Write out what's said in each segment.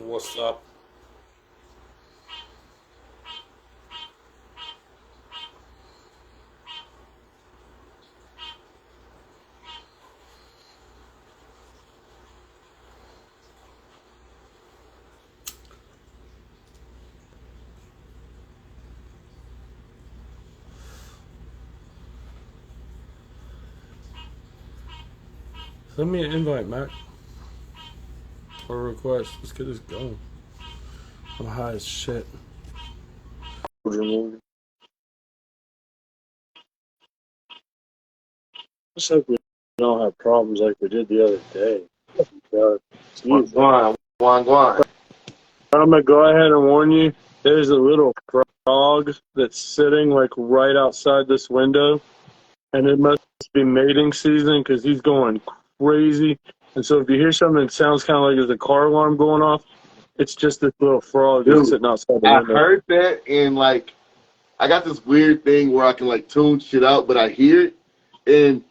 What's up? Send me an invite, Mac. Or a request. Let's get this going. I'm high as shit. Looks like we don't have problems like we did the other day. Guan. I'm gonna go ahead and warn you. There's a little frog that's sitting like right outside this window, and it must be mating season because he's going crazy. And so if you hear something that sounds kind of like there's a car alarm going off, it's just this little frog that's sitting outside the window. I heard that, and like, I got this weird thing where I can like tune shit out, but I hear it, and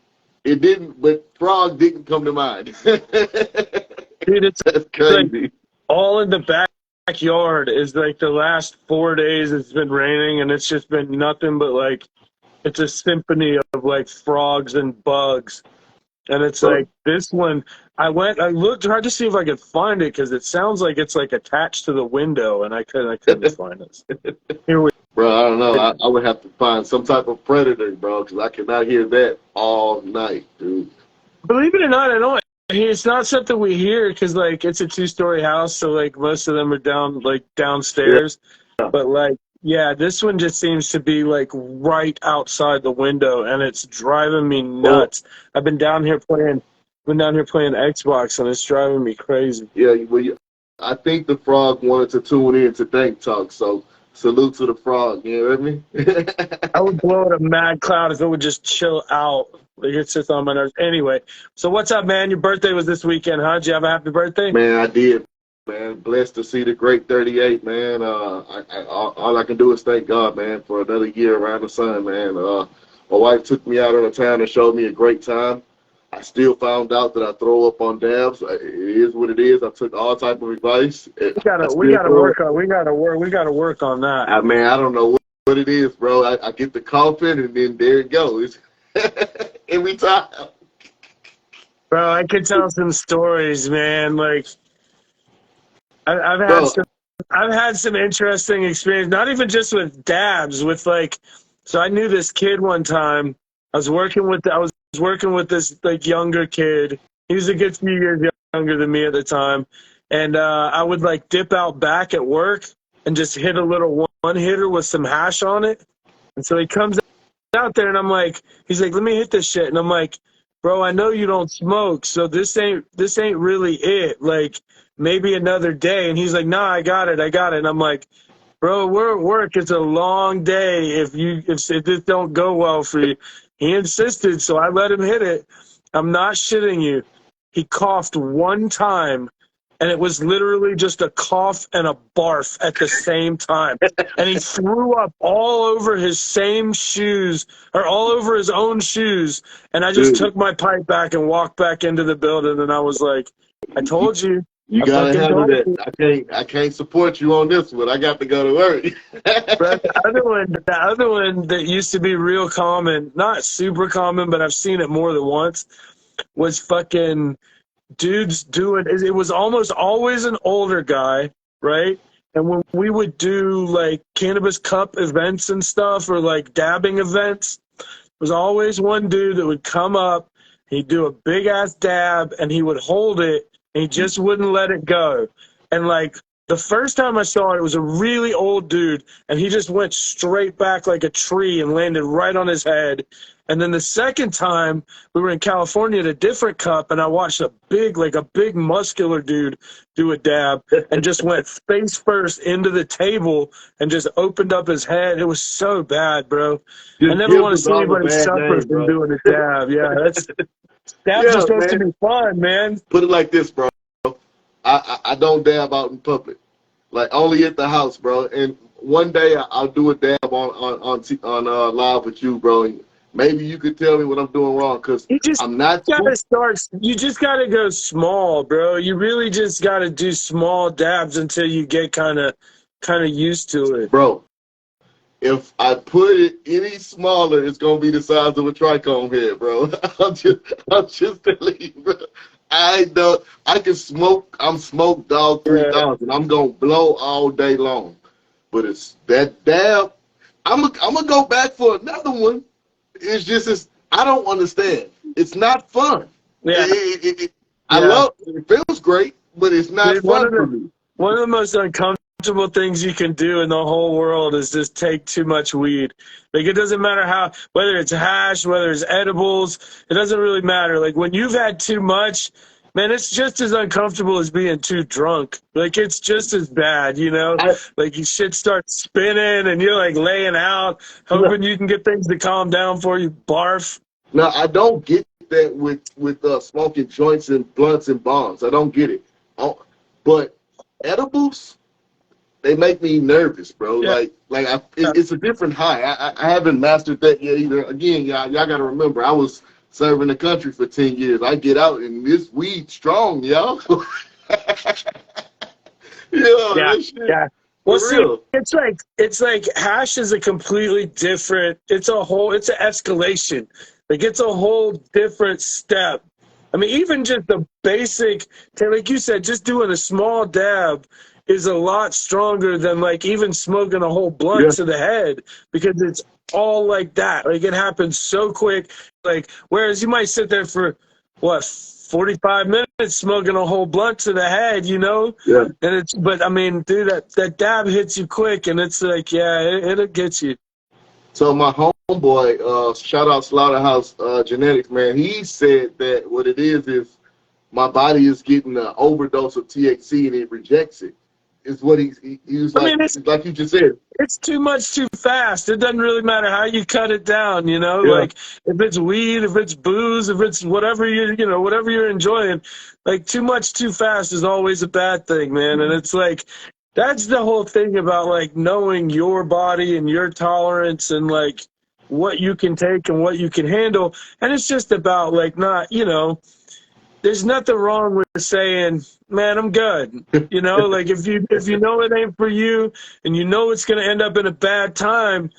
it didn't. But frog didn't come to mind. Dude, That's crazy. like all in the backyard is like the last 4 days it's been raining, and it's just been nothing but like it's a symphony of like frogs and bugs. And it's like this one, I looked, tried to see if I could find it because it sounds like it's like attached to the window, and I couldn't find it. Here we Bro, I don't know. I would have to find some type of predator, bro, because I cannot hear that all night, dude. Believe it or not, I don't. It's not something we hear because like it's a 2-story house, so like most of them are downstairs. Yeah. But like, yeah, this one just seems to be like right outside the window, and it's driving me nuts. I've been down here playing Xbox, and it's driving me crazy. Yeah, well, I think the frog wanted to tune in to Dank Talk, so salute to the frog. You hear me? I would blow it a mad cloud if it would just chill out. Like it sits on my nerves. Anyway, so what's up, man? Your birthday was this weekend, huh? Did you have a happy birthday? Man, I did. Man, blessed to see the great 38, man. All I can do is thank God, man, for another year around the sun, man. My wife took me out on the town and showed me a great time. I still found out that I throw up on dabs. It is what it is. I took all type of advice. We gotta work on that. Man, I don't know what it is, bro. I get the coughing, and then there it goes. Every time. Bro, I could tell some stories, man. Like I've had some interesting experience, not even just with dabs, with like, so I knew this kid one time. I was working with this like younger kid. He was a good few years younger than me at the time. And I would like dip out back at work and just hit a little one hitter with some hash on it. And so he comes out there and I'm like, he's like, let me hit this shit. And I'm like, bro, I know you don't smoke, so this ain't really it. Like, maybe another day. And he's like, nah, I got it. And I'm like, bro, we're at work. It's a long day if this don't go well for you. He insisted, so I let him hit it. I'm not shitting you. He coughed one time, and it was literally just a cough and a barf at the same time. And he threw up all over his same shoes, or all over his own shoes. And I just took my pipe back and walked back into the building, and I was like, I told you. You gotta handle that. I can't support you on this one. I got to go to work. But the other one that used to be real common, not super common, but I've seen it more than once, was fucking dudes doing. It was almost always an older guy, right? And when we would do like cannabis cup events and stuff, or like dabbing events, there was always one dude that would come up. He'd do a big ass dab, and he would hold it. And he just wouldn't let it go. And, like, the first time I saw it, it was a really old dude, and he just went straight back like a tree and landed right on his head. And then the second time, we were in California at a different cup, and I watched a big muscular dude do a dab and just went face first into the table and just opened up his head. It was so bad, bro. I never want to see anybody suffer from doing a dab. Yeah, dabs are supposed to be fun, man. Put it like this, bro. I don't dab out in public, like only at the house, bro. And one day I'll do a dab on live with you, bro. maybe you could tell me what I'm doing wrong, because You just I'm not gotta start. You just gotta go small, bro. You really just gotta do small dabs until you get kind of used to it. bro. If I put it any smaller, it's gonna be the size of a trichome head, bro. I'm just telling you, bro. I can smoke. I'm Smoke Dog Yeah, 3000. I'm gonna blow all day long. But it's that dab. I'm gonna go back for another one. It's just I don't understand. It's not fun. yeah, I yeah. love it. It feels great, but it's not Dude, one fun of for the me. one of the most uncomfortable things you can do in the whole world is just take too much weed. Like it doesn't matter whether it's hash, whether it's edibles, it doesn't really matter. Like when you've had too much, man, it's just as uncomfortable as being too drunk. Like it's just as bad, you know? I Like your shit starts spinning and you're like laying out, hoping you can get things to calm down before you barf. Now I don't get that with smoking joints and blunts and bongs. I don't get it. But edibles, they make me nervous, bro. Yeah. It's a different high. I haven't mastered that yet either. Again, y'all got to remember, I was serving the country for 10 years. I get out and this weed strong, y'all. Yeah, Yeah, that shit yeah. Well, for see, real. it's like hash is a completely different. It's an escalation. Like it's a whole different step. I mean, even just the basic, like you said, just doing a small dab is a lot stronger than like even smoking a whole blunt Yeah, to the head because it's all like that. Like it happens so quick. Like whereas you might sit there for what 45 minutes smoking a whole blunt to the head, you know? yeah. And but I mean, dude, that dab hits you quick, and it's like, yeah, it'll get you. So my homeboy, shout out Slaughterhouse Genetics, man. He said that what it is my body is getting an overdose of THC and it rejects it. Is what he was I mean, like you just said. it's too much too fast. It doesn't really matter how you cut it down, you know. Yeah, Like if it's weed, if it's booze, if it's whatever whatever you're enjoying, like too much too fast is always a bad thing, man. And it's like that's the whole thing about like knowing your body and your tolerance and like what you can take and what you can handle. And it's just about like not, there's nothing wrong with saying, "Man, I'm good." You know, like if you know it ain't for you and you know it's gonna end up in a bad time,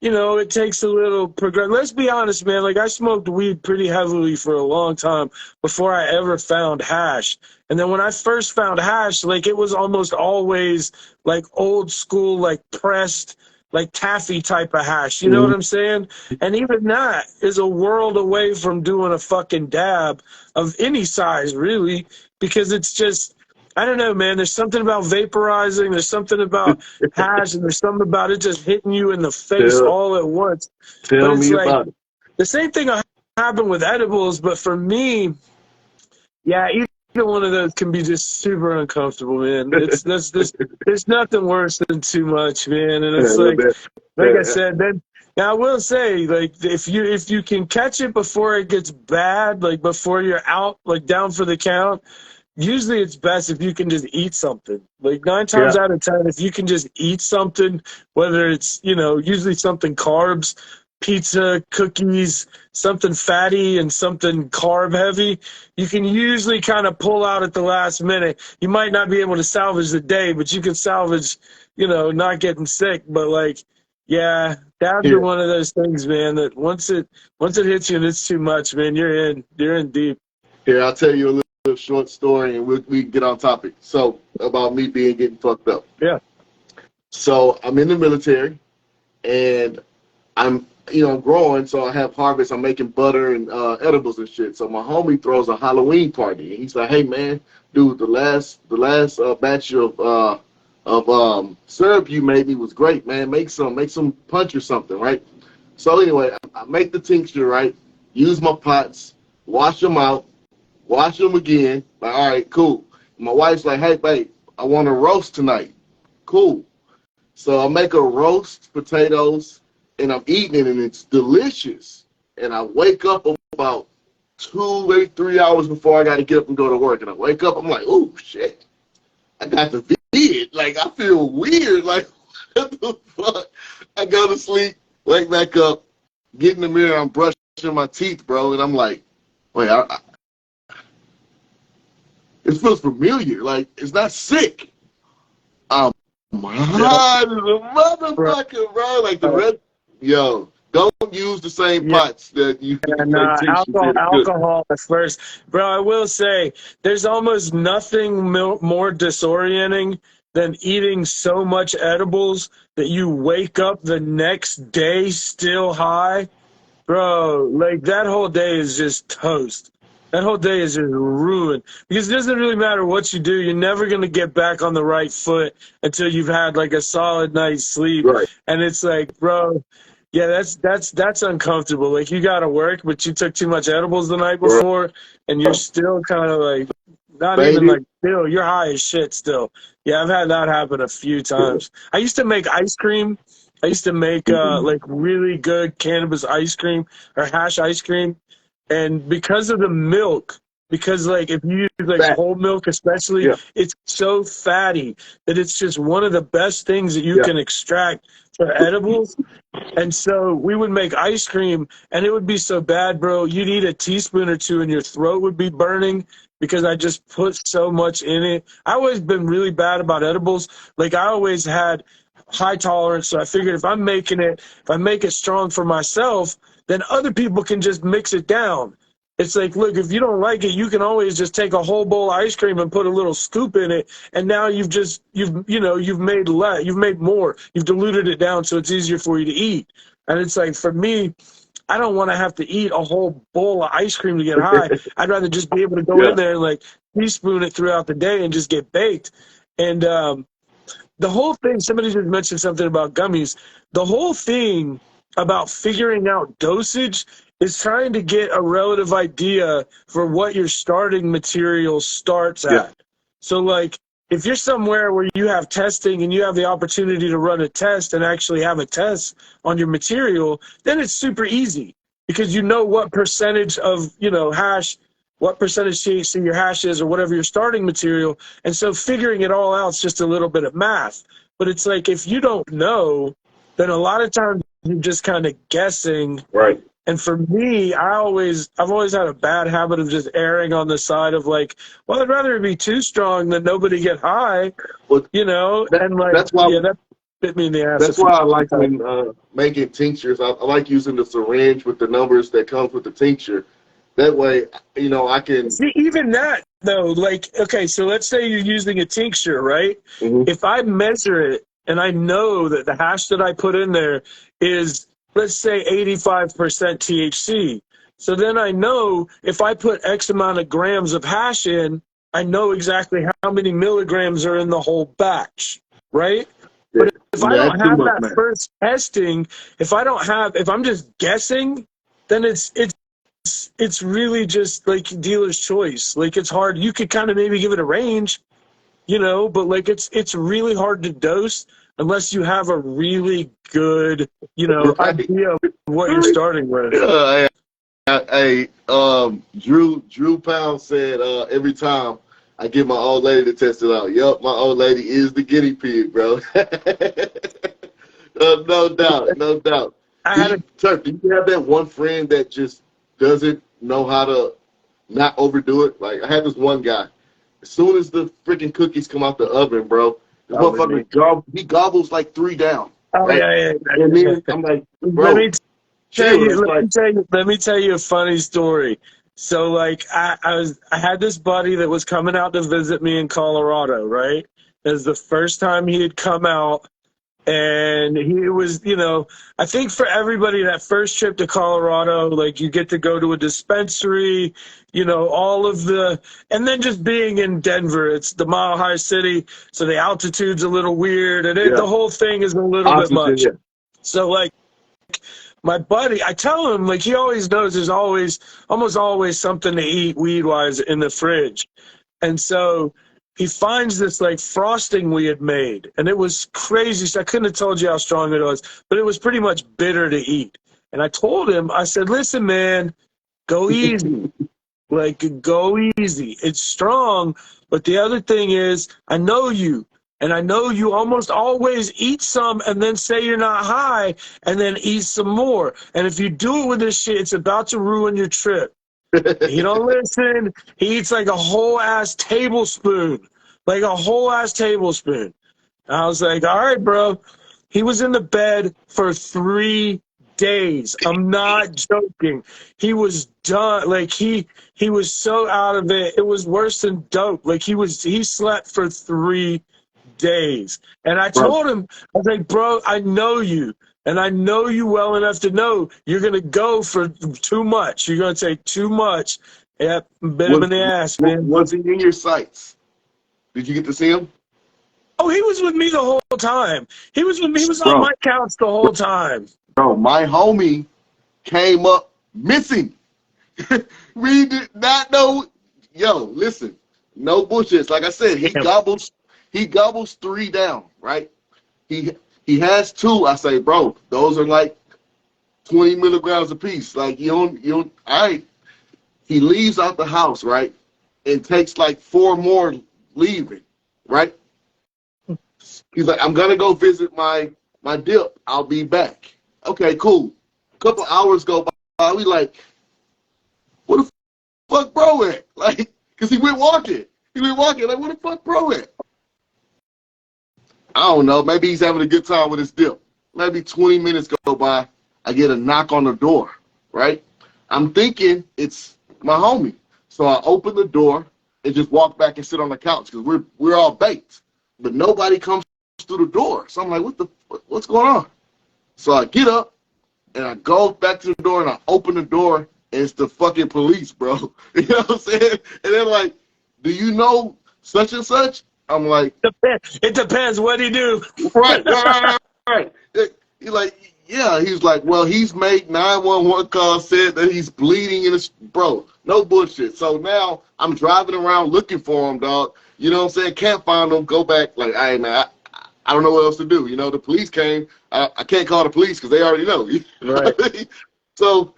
it takes a little progress. Let's be honest, man. Like I smoked weed pretty heavily for a long time before I ever found hash. And then when I first found hash, like it was almost always like old school, like pressed, like taffy type of hash. You know what Mhm. I'm saying? And even that is a world away from doing a fucking dab of any size, really, because it's just, I don't know, man. There's something about vaporizing. There's something about hash, and there's something about it just hitting you in the face tell all at once. But tell it's me like about it. the same thing happened with edibles, but for me, yeah, either one of those can be just super uncomfortable, man. There's nothing worse than too much, man. And it's like I said, then now I will say, like if you can catch it before it gets bad, like before you're out, like down for the count. Usually it's best if you can just eat something. Like 9 times Yeah, out of 10, if you can just eat something, whether it's, usually something carbs, pizza, cookies, something fatty and something carb heavy, you can usually kind of pull out at the last minute. You might not be able to salvage the day, but you can salvage, not getting sick. But like, yeah, dabs are yeah, one of those things, man, that once it hits you and it's too much, man, you're in deep. here. I'll tell you a little short story, and we can get on topic. So about me getting fucked up. Yeah. So I'm in the military, and I'm growing, so I have harvest. I'm making butter and edibles and shit. So my homie throws a Halloween party, and he's like, "Hey man, dude, the last batch of syrup you made me was great, man. Make some punch or something, right?" So anyway, I make the tincture, right? Use my pots, wash them out, wash them again. Like, all right, cool. My wife's like, "Hey babe, I want to roast tonight." Cool. So I make a roast potatoes, and I'm eating it, and it's delicious. And I wake up about 2, maybe 3 hours before I got to get up and go to work. And I wake up, I'm like, "Oh shit, I got the vid." Like I feel weird. Like what the fuck? I go to sleep, wake back up. get in the mirror, I'm brushing my teeth, bro, and I'm like, wait, it feels familiar. Like, it's not sick. I'm high as a motherfucker, bro. Like the red, yo, don't use the same Yeah. pots that you And make tinctures in. alcohol at first. Bro, I will say, there's almost nothing more disorienting than eating so much edibles that you wake up the next day still high. Bro, like that whole day is just toast. That whole day is just ruined. Because it doesn't really matter what you do. You're never going to get back on the right foot until you've had like a solid night's sleep. Right. And it's like, bro, yeah, that's uncomfortable. Like you got to work, but you took too much edibles the night before and you're still kind of like, not even like still, you're high as shit still. Yeah, I've had that happen a few times. I used to make ice cream. I used to make like really good cannabis ice cream or hash ice cream. And because of the milk, because like if you use like whole milk especially, it's so fatty that it's just one of the best things that you can extract for edibles. And so we would make ice cream and it would be so bad, bro. You'd eat a teaspoon or two and your throat would be burning because I just put so much in it. I always been really bad about edibles. Like I always had high tolerance. So I figured if I make it strong for myself, then other people can just mix it down. It's like, look, if you don't like it, you can always just take a whole bowl of ice cream and put a little scoop in it, and now you've made less, you've made more, you've diluted it down so it's easier for you to eat. And it's like, for me, I don't want to have to eat a whole bowl of ice cream to get high. I'd rather just be able to go in there and like teaspoon it throughout the day and just get baked. And the whole thing, somebody just mentioned something about gummies. The whole thing about figuring out dosage is trying to get a relative idea for what your starting material starts at. So, like, if you're somewhere where you have testing and you have the opportunity to run a test and actually have a test on your material, then it's super easy because you know what percentage of, hash, what percentage THC your hash is or whatever your starting material. And so figuring it all out is just a little bit of math. But it's like if you don't know, then a lot of times you're just kind of guessing. Right. And for me, I've always had a bad habit of just erring on the side of like, well, I'd rather it be too strong than nobody get high, well, and like, that's why, that bit me in the ass. That's why I like when making tinctures. I like using the syringe with the numbers that comes with the tincture. That way, I can see even that though. Like, okay, so let's say you're using a tincture, right? Mm-hmm. If I measure it and I know that the hash that I put in there is, let's say, 85% THC. So then I know if I put X amount of grams of hash in, I know exactly how many milligrams are in the whole batch, right? Yeah. But if I don't have that first testing, if I'm just guessing, then it's really just like dealer's choice. Like it's hard. You could kind of maybe give it a range, but like it's really hard to dose unless you have a really good, idea of what you're starting with. Hey, Drew Pound said every time I get my old lady to test it out. Yup, my old lady is the guinea pig, bro. No doubt, no doubt. Turk, do you have that one friend that just doesn't know how to not overdo it? Like, I had this one guy. As soon as the freaking cookies come out the oven, bro, this motherfucker, he gobbles like 3 down. Oh, right? yeah. And then I'm like, bro, let me tell you a funny story. So, like, I had this buddy that was coming out to visit me in Colorado, right? It was the first time he had come out. And he was, I think for everybody that first trip to Colorado, like you get to go to a dispensary, and then just being in Denver, it's the Mile High City, so the altitude's a little weird, and the whole thing is a little bit much. Yeah. So, like, my buddy, I tell him, like, he always knows there's almost always something to eat weed-wise in the fridge. And so he finds this like frosting we had made, and it was crazy. So I couldn't have told you how strong it was, but it was pretty much bitter to eat. And I told him, I said, listen, man, go easy. Like, go easy. It's strong, but the other thing is, I know you. And I know you almost always eat some and then say you're not high and then eat some more. And if you do it with this shit, it's about to ruin your trip. He don't listen. He eats like a whole ass tablespoon. Like a whole ass tablespoon. And I was like, all right, bro. He was in the bed for 3 days. I'm not joking. He was done. Like he was so out of it. It was worse than dope. Like he slept for 3 days. And I Bro, told him, I was like, bro, I know you. And I know you well enough to know you're going to go for too much. You're going to take too much. Yep, bit him in the ass, man. was he in your sights? Did you get to see him? Oh, he was with me the whole time. He was with me. He was on Bro, my couch the whole time. bro, my homie came up missing. We did not know. Yo, listen, no bullshit. Like I said, he gobbles 3 down, right? He has 2. I say, bro, those are like 20 milligrams a piece. Like you don't. All right. He leaves out the house, right, and takes like 4 more leaving, right? He's like, I'm gonna go visit my dip. I'll be back. Okay, cool. A couple hours go by. We like, what the fuck, bro? At? Like, cause he went walking. Like, what the fuck, bro? At? I don't know. Maybe he's having a good time with his dip. Maybe 20 minutes go by. I get a knock on the door. Right? I'm thinking it's my homie. So I open the door and just walk back and sit on the couch because we're all baked, but nobody comes through the door. So I'm like, what's going on? So I get up and I go back to the door and I open the door and it's the fucking police, bro. You know what I'm saying? And they're like, do you know such and such? I'm like, it depends. What do you do? right. He's like, yeah. He's like, well, he's made 911 calls, said that he's bleeding in his, bro, no bullshit. So now I'm driving around looking for him, dog. You know what I'm saying? Can't find him. Go back. Like, hey, man, I don't know what else to do. You know, the police came. I can't call the police because they already know. Right. So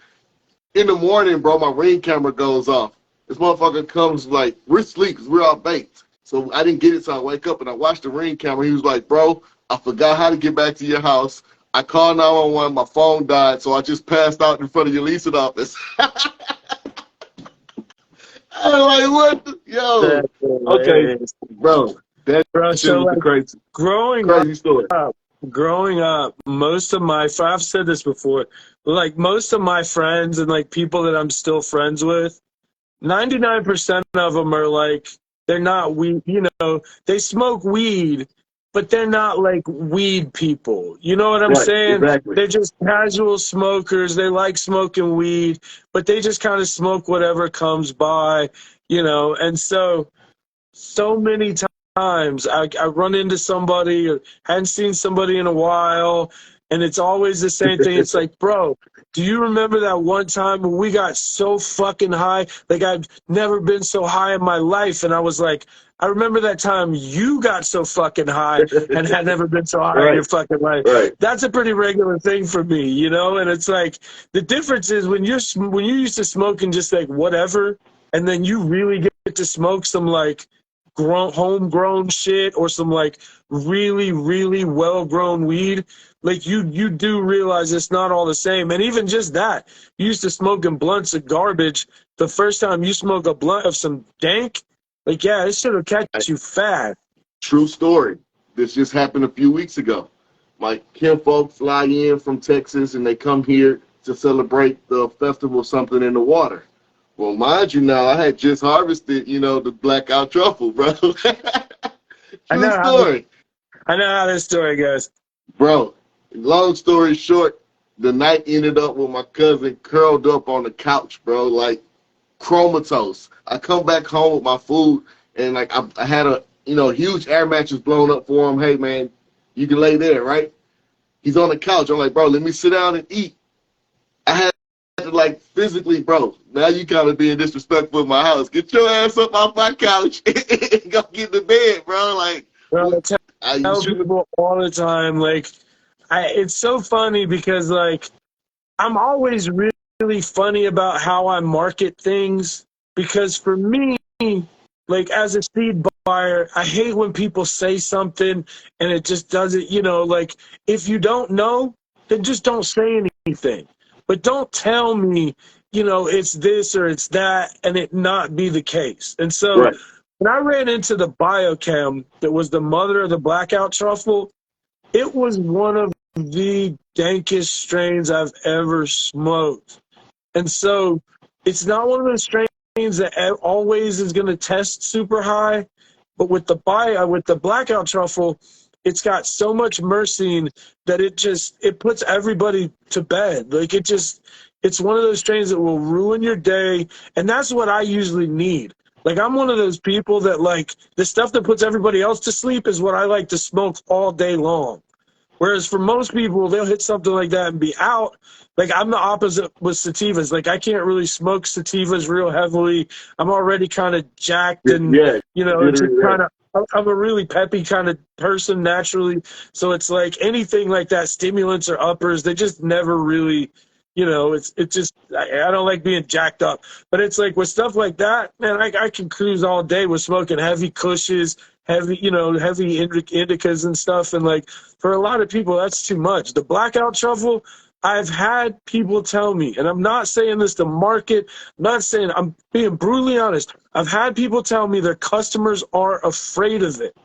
in the morning, bro, my Ring camera goes off. This motherfucker comes like, we're asleep because we're all baked. So I didn't get it, so I wake up and I watch the Ring camera. He was like, bro, I forgot how to get back to your house. I called 911, my phone died, so I just passed out in front of your leasing office. I'm like, what? Yo. Okay, bro. That shit was a crazy story. Growing up, most of my, I've said this before, like most of my friends and like people that I'm still friends with, 99% of them are like, they're not weed, you know, they smoke weed, but they're not like weed people. You know what I'm saying? Exactly. They're just casual smokers. They like smoking weed, but they just kind of smoke whatever comes by, you know. And so many times I run into somebody or hadn't seen somebody in a while, and it's always the same thing. It's like, bro, do you remember that one time when we got so fucking high? Like, I've never been so high in my life. And I was like, I remember that time you got so fucking high and had never been so high in your fucking life. Right. That's a pretty regular thing for me, you know? And it's like, the difference is when you're used to smoking just like whatever, and then you really get to smoke some like homegrown shit or some like really, really well-grown weed, like you do realize it's not all the same. And even just that, you used to smoking blunts of garbage. The first time you smoke a blunt of some dank, like, yeah, it should have catch you fast. True story. This just happened a few weeks ago. My kinfolk fly in from Texas and they come here to celebrate the festival Something in the Water. Well, mind you now, I had just harvested, you know, the blackout truffle, bro. True story. I know how this story goes. Bro, long story short, the night ended up with my cousin curled up on the couch, bro, like comatose. I come back home with my food, and like I had a huge air mattress blown up for him. Hey man, you can lay there, right? He's on the couch. I'm like, bro, let me sit down and eat. I had to like physically, bro. Now you kind of being disrespectful in my house. Get your ass up off my couch and go get to bed, bro. Like, bro, I tell people all the time, like, it's so funny because like I'm always really funny about how I market things, because for me, like as a seed buyer, I hate when people say something and it just doesn't, like if you don't know, then just don't say anything. But don't tell me, it's this or it's that and it not be the case. And so Right. when I ran into the biochem that was the mother of the blackout truffle, it was one of the dankest strains I've ever smoked. And so it's not one of those strains that always is going to test super high, but with the blackout truffle, it's got so much myrcene that it puts everybody to bed. Like it's one of those strains that will ruin your day, and that's what I usually need. Like I'm one of those people that like the stuff that puts everybody else to sleep is what I like to smoke all day long. Whereas for most people, they'll hit something like that and be out. Like I'm the opposite with sativas. Like I can't really smoke sativas real heavily. I'm already kind of jacked and, Yeah. it's just kind of, I'm a really peppy kind of person naturally. So it's like anything like that, stimulants or uppers, they just never really, it's just, I don't like being jacked up. But it's like with stuff like that, man, I can cruise all day with smoking heavy cushes, heavy indicas and stuff. And like for a lot of people, that's too much. The blackout truffle, I've had people tell me, and I'm not saying this to market, I'm being brutally honest. I've had people tell me their customers are afraid of it,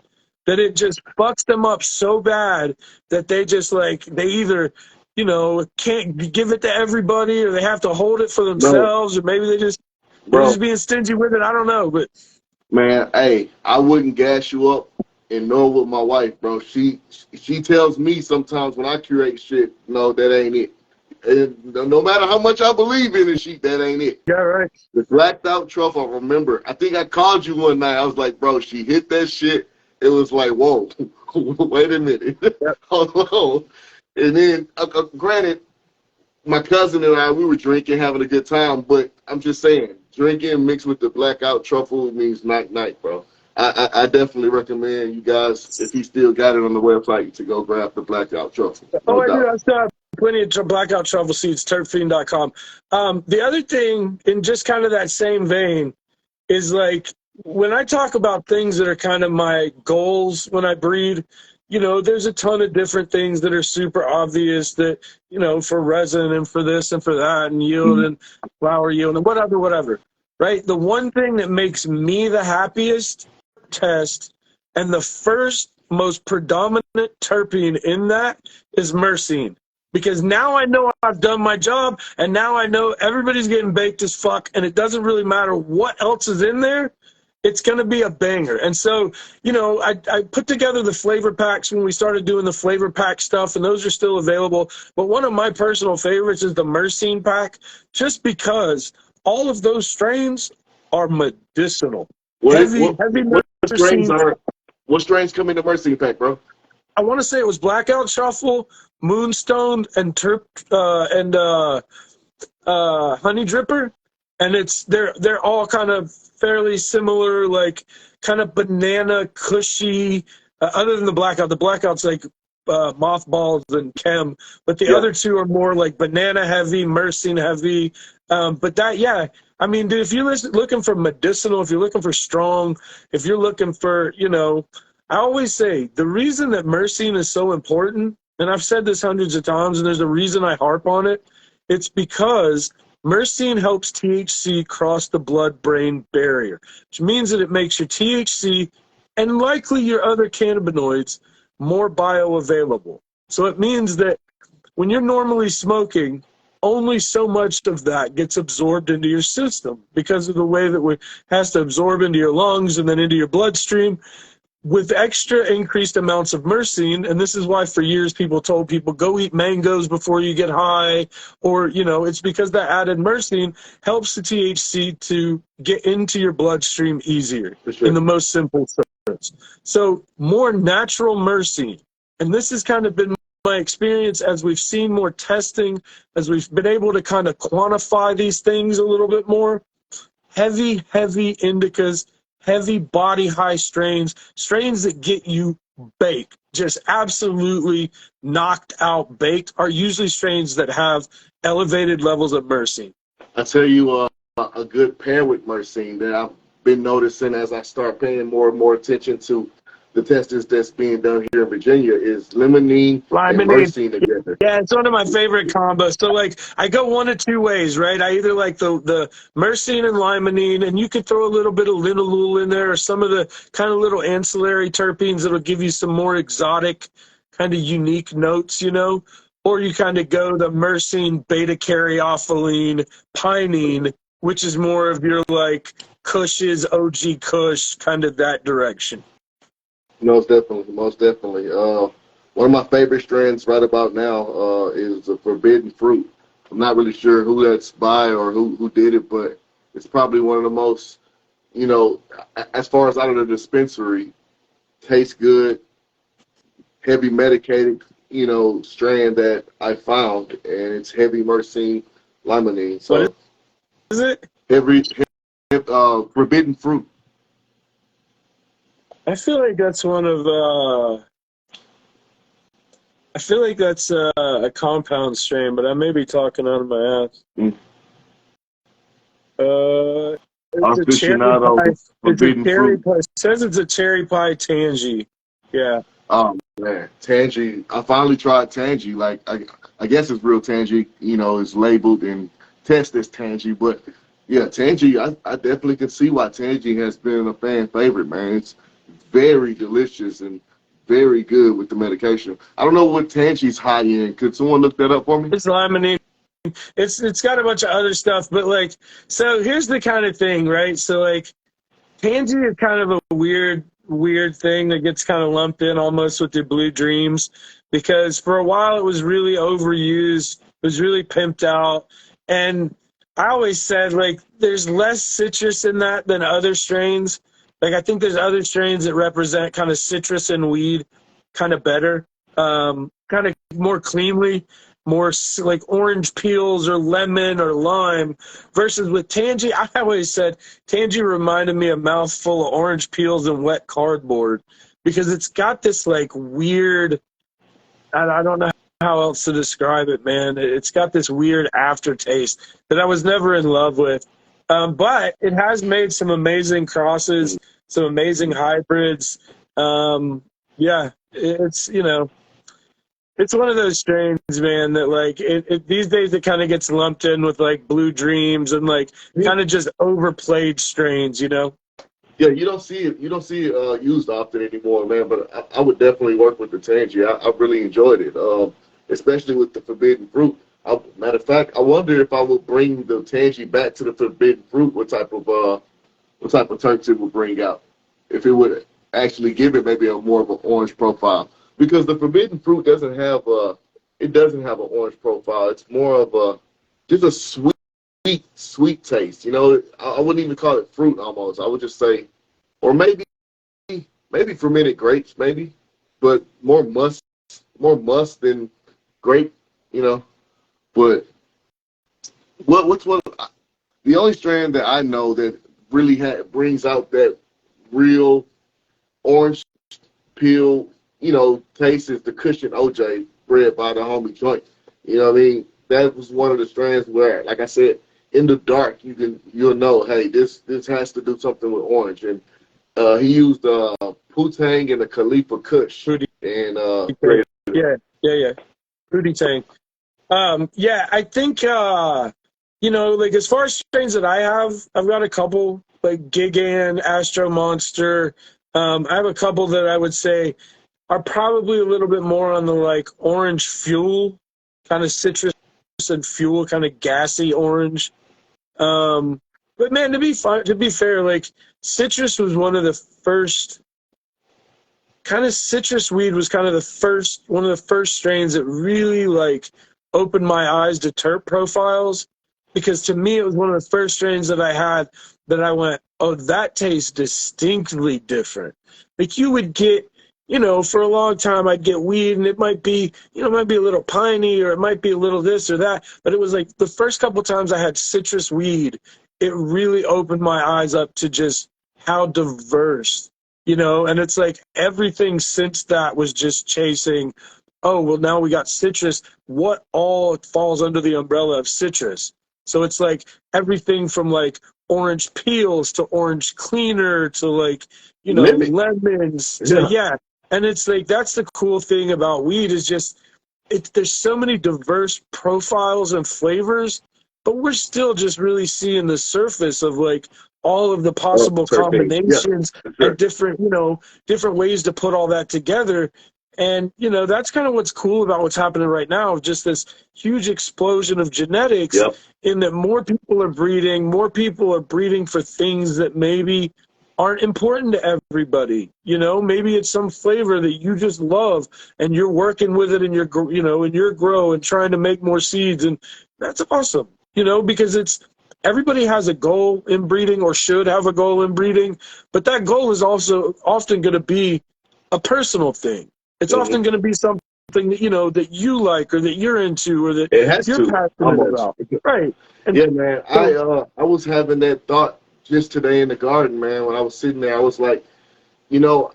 that it just fucks them up so bad that they just like, they either, can't give it to everybody or they have to hold it for themselves or maybe they're just being stingy with it. I don't know, but man, hey, I wouldn't gas you up, and nor would my wife, bro. She tells me sometimes when I curate shit, no, that ain't it. And no matter how much I believe in it, that ain't it. Yeah, right. The blacked out truffle, I remember. I think I called you one night. I was like, bro, she hit that shit. It was like, whoa, wait a minute. Yep. Hold on. And then, granted, my cousin and I, we were drinking, having a good time, but I'm just saying, drinking mixed with the blackout truffle means night, bro. I definitely recommend you guys, if you still got it on the website, to go grab the blackout truffle. No I doubt. do. I still have plenty of blackout truffle seeds, terpfiend.com. The other thing, in just kind of that same vein, is like when I talk about things that are kind of my goals when I breed, there's a ton of different things that are super obvious that, for resin and for this and for that and yield and flower yield and whatever, right? The one thing that makes me the happiest test and the first most predominant terpene in that is myrcene. Because now I know I've done my job and now I know everybody's getting baked as fuck and it doesn't really matter what else is in there. It's going to be a banger. And so, I put together the flavor packs when we started doing the flavor pack stuff, and those are still available. But one of my personal favorites is the myrcene pack, just because all of those strains are medicinal. What strains come in the myrcene pack, bro? I want to say it was blackout truffle, moonstone, and honey dripper. And they're all kind of fairly similar, like kind of banana cushy. Other than the blackout's like mothballs and chem, but the other two are more like banana heavy, myrcene heavy. But that, yeah, I mean, dude, if you're looking for medicinal, if you're looking for strong, if you're looking for, I always say the reason that myrcene is so important, and I've said this hundreds of times, and there's a reason I harp on it. It's because myrcene helps THC cross the blood-brain barrier, which means that it makes your THC and likely your other cannabinoids more bioavailable. So it means that when you're normally smoking, only so much of that gets absorbed into your system because of the way that it has to absorb into your lungs and then into your bloodstream. With extra increased amounts of myrcene, and this is why for years people told people go eat mangoes before you get high, or it's because that added myrcene helps the THC to get into your bloodstream easier in the most simple terms. So more natural myrcene, and this has kind of been my experience as we've seen more testing, as we've been able to kind of quantify these things a little bit more. Heavy indicas, heavy body high strains that get you baked, just absolutely knocked out baked, are usually strains that have elevated levels of myrcene. I tell you, a good pair with myrcene that I've been noticing as I start paying more and more attention to the testings that's being done here in Virginia is limonene and Limonene. myrcene together. Yeah, it's one of my favorite combos. So like I go one of two ways, right? I either like the myrcene and limonene, and you could throw a little bit of linalool in there or some of the kind of little ancillary terpenes that'll give you some more exotic, kind of unique notes, you know? Or you kind of go the myrcene, beta caryophyllene, pinene, which is more of your like Kushes, OG Kush, kind of that direction. Most definitely, most definitely. One of my favorite strands right about now is the Forbidden Fruit. I'm not really sure who that's by or who did it, but it's probably one of the most, as far as out of the dispensary, tastes good, heavy medicated, strand that I found, and it's heavy myrcene limonene. So What is it? heavy Forbidden Fruit. I feel like that's one of I feel like that's a compound strain, but I may be talking out of my ass. It's a cherry Aficionado pie. It's a Forbidden cherry Fruit. pie. It says it's a cherry pie tangy. Yeah. Oh man, Tangy. I finally tried Tangy. Like I guess it's real Tangy. It's labeled and tested as Tangy. But yeah, Tangy. I definitely can see why Tangy has been a fan favorite, man. It's very delicious and very good with the medication. I don't know what Tangy's high in. Could someone look that up for me? It's limonene. It's got a bunch of other stuff, but like, so here's the kind of thing, right? So like, tangy is kind of a weird thing that gets kind of lumped in almost with the Blue Dreams, because for a while it was really overused, it was really pimped out, and I always said like there's less citrus in that than other strains. Like I think there's other strains that represent kind of citrus and weed kind of better, kind of more cleanly, more like orange peels or lemon or lime, versus with Tangy, I always said Tangy reminded me a mouthful of orange peels and wet cardboard, because it's got this like weird, I don't know how else to describe it, man. It's got this weird aftertaste that I was never in love with. But it has made some amazing crosses, some amazing hybrids. Yeah, it's, it's one of those strains, man, that like these days it kind of gets lumped in with like Blue Dreams and like kind of just overplayed strains, Yeah, you don't see it. You don't see it used often anymore, man. But I would definitely work with the Tangy. I really enjoyed it, especially with the Forbidden Fruit. Matter of fact, I wonder if I would bring the Tangy back to the Forbidden Fruit. What type of terps it would bring out? If it would actually give it maybe a more of an orange profile, because the Forbidden Fruit doesn't have an orange profile. It's more of just a sweet taste. I wouldn't even call it fruit almost. I would just say, or maybe fermented grapes, maybe, but more must than grape. But what's one? The only strand that I know that really brings out that real orange peel, taste is the Cushion OJ bred by the homie Joint. You know what I mean? That was one of the strands where, like I said, in the dark you'll know, hey, this has to do something with orange. And he used Putang and the Khalifa Kush. Fruity. And Yeah. Fruity Tang. Yeah, I think like as far as strains that I've got a couple like Gigan, Astro Monster. I have a couple that I would say are probably a little bit more on the like orange fuel, kind of citrus and fuel, kind of gassy orange. But man, to be fair, like citrus was one of the first kind of citrus weed was kind of one of the first strains that really like opened my eyes to terp profiles, because to me it was one of the first strains that I had that I went, oh, that tastes distinctly different. Like you would get, for a long time I'd get weed and it might be, it might be a little piney or it might be a little this or that. But it was like the first couple times I had citrus weed, it really opened my eyes up to just how diverse, and it's like everything since that was just chasing, oh, well, now we got citrus. What all falls under the umbrella of citrus? So it's like everything from like orange peels to orange cleaner to like, Limit. lemons to, And it's like, that's the cool thing about weed is just, there's so many diverse profiles and flavors, but we're still just really seeing the surface of like all of the possible combinations and different, different ways to put all that together. And, that's kind of what's cool about what's happening right now, just this huge explosion of genetics in that more people are breeding for things that maybe aren't important to everybody. Maybe it's some flavor that you just love and you're working with it in your, in your grow and trying to make more seeds. And that's awesome, because everybody has a goal in breeding or should have a goal in breeding, but that goal is also often going to be a personal thing. It's often going to be something that, that you like or that you're into or that you're passionate about. Right. And man. I was having that thought just today in the garden, man. When I was sitting there, I was like, 20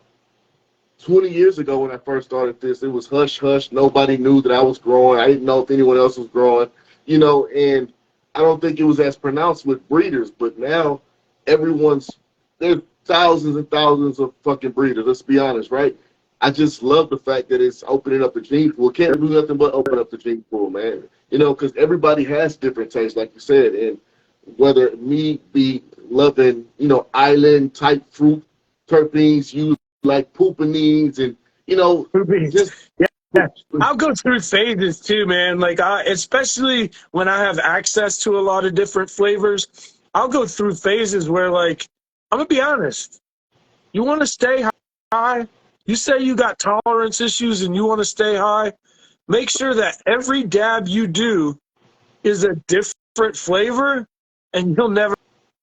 years ago when I first started this, it was hush hush. Nobody knew that I was growing. I didn't know if anyone else was growing, and I don't think it was as pronounced with breeders, but now there's thousands and thousands of fucking breeders, let's be honest, right? I just love the fact that it's opening up the gene pool. It can't do nothing but open up the gene pool, man. Because everybody has different tastes, like you said, and whether me be loving, island type fruit terpenes, you like poopanines and, just I'll go through phases too, man. Like especially when I have access to a lot of different flavors, I'll go through phases where like, I'm gonna be honest. You want to stay high? You say you got tolerance issues and you want to stay high? Make sure that every dab you do is a different flavor and you'll never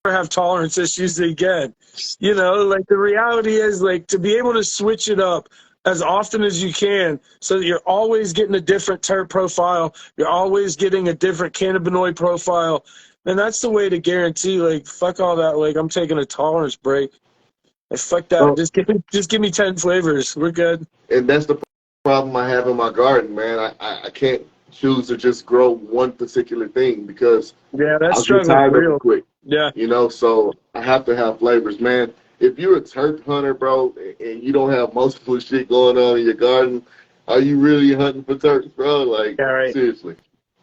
have tolerance issues again. Like the reality is like to be able to switch it up as often as you can so that you're always getting a different terp profile, you're always getting a different cannabinoid profile, and that's the way to guarantee like fuck all that like I'm taking a tolerance break. Like, fuck that. Just give me 10 flavors. We're good. And that's the problem I have in my garden, man. I can't choose to just grow one particular thing because that's I'll get tired real. of it quick. Yeah. So I have to have flavors, man. If you're a terp hunter, bro, and you don't have multiple shit going on in your garden, are you really hunting for terps, bro? Like, seriously.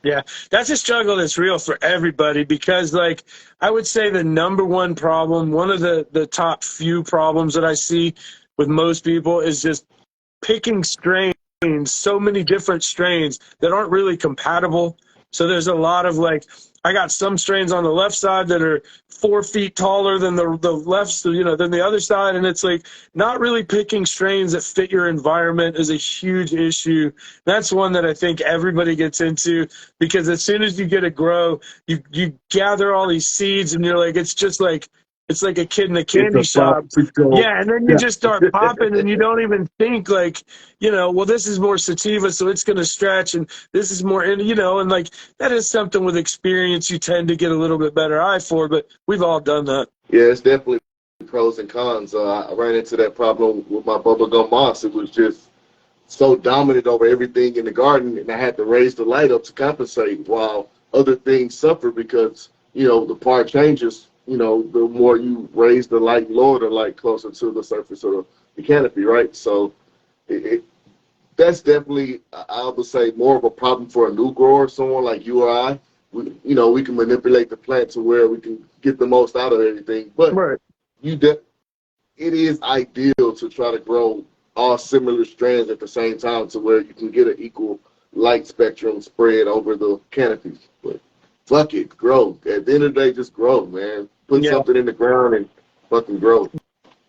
Yeah, that's a struggle that's real for everybody because, like, I would say the number one problem, one of the top few problems that I see with most people is just picking strains, so many different strains that aren't really compatible. So there's a lot of, like, I got some strains on the left side that are 4 feet taller than the left, than the other side. And it's like not really picking strains that fit your environment is a huge issue. That's one that I think everybody gets into because as soon as you get a grow, you gather all these seeds and you're like, it's like a kid in a candy shop. Yeah, and then you just start popping and you don't even think like, well, this is more sativa, so it's going to stretch, and this is more, and like that is something with experience you tend to get a little bit better eye for, but we've all done that. Yeah, it's definitely pros and cons. I ran into that problem with my bubblegum moss. It was just so dominant over everything in the garden, and I had to raise the light up to compensate while other things suffer because, the part changes. The more you raise the light, lower the light closer to the surface of the canopy, right? So that's definitely, I would say, more of a problem for a new grower, someone like you or I. We can manipulate the plant to where we can get the most out of everything. But it is ideal to try to grow all similar strands at the same time to where you can get an equal light spectrum spread over the canopies. But fuck it, grow. At the end of the day, just grow, man. Put something in the ground and fucking grow.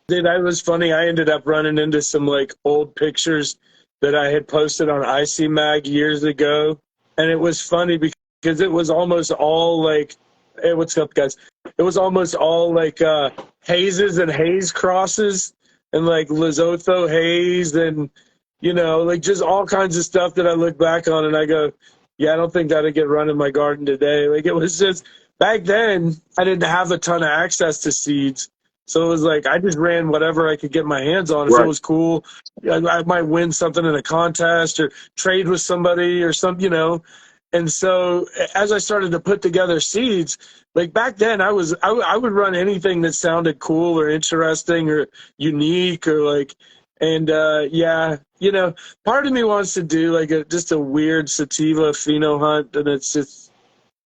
Dude, that was funny. I ended up running into some like old pictures that I had posted on IC Mag years ago. And it was funny because it was almost all like, hey, what's up, guys? It was almost all like hazes and haze crosses and like Lesotho haze and, like just all kinds of stuff that I look back on and I go, yeah, I don't think that'd get run in my garden today. Like it was just, back then, I didn't have a ton of access to seeds. So it was like I just ran whatever I could get my hands on. If it was cool, I might win something in a contest or trade with somebody or something, And so as I started to put together seeds, like back then I would run anything that sounded cool or interesting or unique or like, and yeah, you know, part of me wants to do like just a weird sativa pheno hunt, and it's just,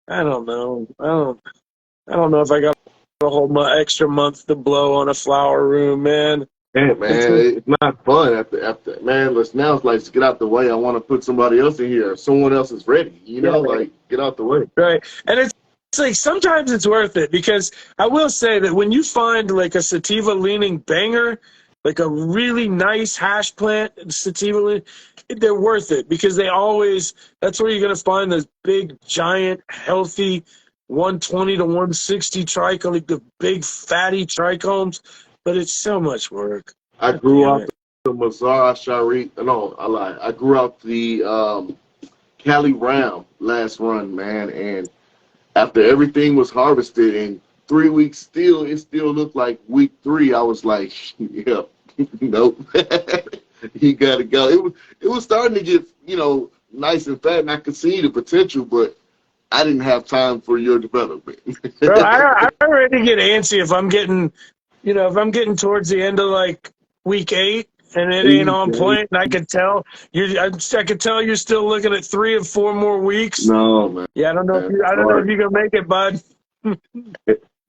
I don't know. I don't know if I got a whole extra month to blow on a flower room, man. Yeah, man, it's not fun after man. Now it's like, let's get out the way. I want to put somebody else in here. Someone else is ready, you know, Yeah. like get out the way. Right. And it's like sometimes it's worth it, because I will say that when you find like a sativa leaning banger, like a really nice hash plant sativa leaning, they're worth it, because that's where you're going to find those big, giant, healthy 120 to 160 trichome, like the big fatty trichomes, but it's so much work. I grew out the Mazar Shari. No, I lied. I grew out the Cali Round last run, man, and after everything was harvested in 3 weeks, it still looked like week 3. I was like, yeah, nope, you gotta go. It was starting to get, you know, nice and fat, and I could see the potential, but I didn't have time for your development. Bro, I already get antsy if I'm getting, you know, if I'm getting towards the end of like week 8 and it ain't on point, and I could tell I could tell you're still looking at 3 or 4 more weeks. No, man. Yeah, I don't know if you're gonna make it, bud.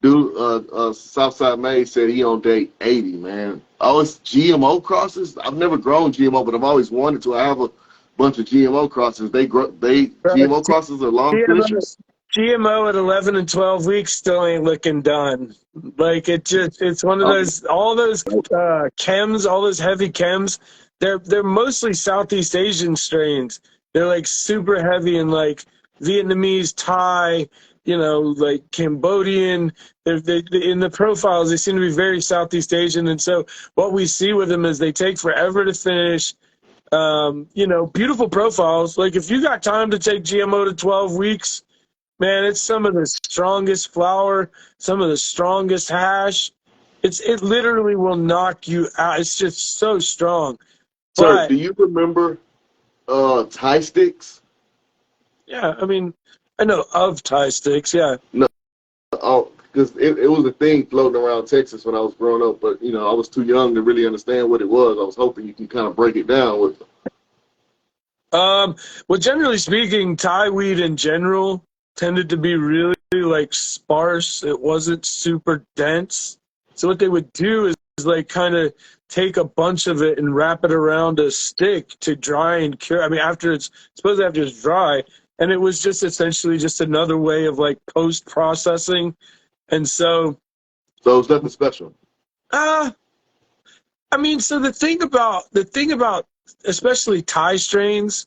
Dude, Southside May said he on day 80, man. Oh, it's GMO crosses. I've never grown GMO, but I've always wanted to. I have a bunch of GMO crosses. GMO crosses are long finishers. GMO at 11 and 12 weeks still ain't looking done. Like it's one of those, all those chems, all those heavy chems. They're mostly Southeast Asian strains. They're like super heavy in like Vietnamese, Thai, you know, like Cambodian. They in the profiles, they seem to be very Southeast Asian. And so what we see with them is they take forever to finish. You know, beautiful profiles. Like if you got time to take GMO to 12 weeks, man, it's some of the strongest flower, some of the strongest hash. It literally will knock you out. It's just so strong. Sir, do you remember Thai sticks? Yeah, I mean, I know of Thai sticks, yeah. No, because it was a thing floating around Texas when I was growing up, but you know, I was too young to really understand what it was. I was hoping you can kind of break it down with them. Well, generally speaking, Thai weed in general tended to be really like sparse. It wasn't super dense. So what they would do is like kind of take a bunch of it and wrap it around a stick to dry and cure. I mean, after it's dry, and it was just essentially just another way of like post processing. And so it's nothing special. I mean, so the thing about especially Thai strains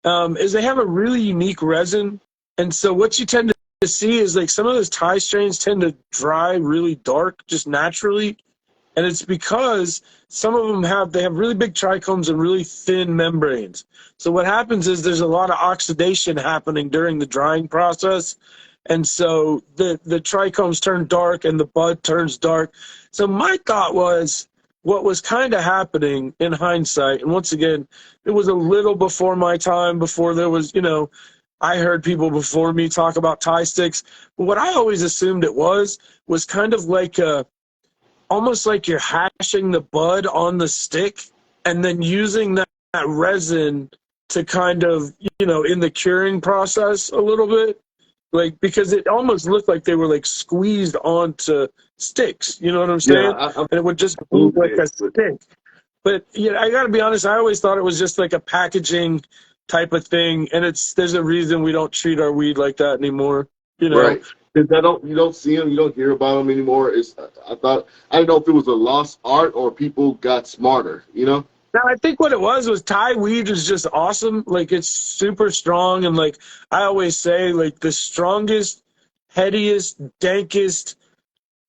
is they have a really unique resin. And so what you tend to see is like some of those Thai strains tend to dry really dark just naturally. And it's because some of them have really big trichomes and really thin membranes. So what happens is there's a lot of oxidation happening during the drying process. And so the trichomes turn dark and the bud turns dark. So my thought was, what was kind of happening in hindsight, and once again, it was a little before my time, before there was, you know, I heard people before me talk about Thai sticks. But what I always assumed it was kind of like almost like you're hashing the bud on the stick and then using that resin to kind of, you know, in the curing process a little bit. Like, because it almost looked like they were like squeezed onto sticks, you know what I'm saying? Yeah, and it would just move like a stick. But you know, I got to be honest, I always thought it was just like a packaging type of thing, and there's a reason we don't treat our weed like that anymore. You know, right? Because you don't see them, you don't hear about them anymore. I didn't know if it was a lost art or people got smarter. You know. Now, I think what it was Thai weed is just awesome. Like, it's super strong. And, like, I always say, like, the strongest, headiest, dankest,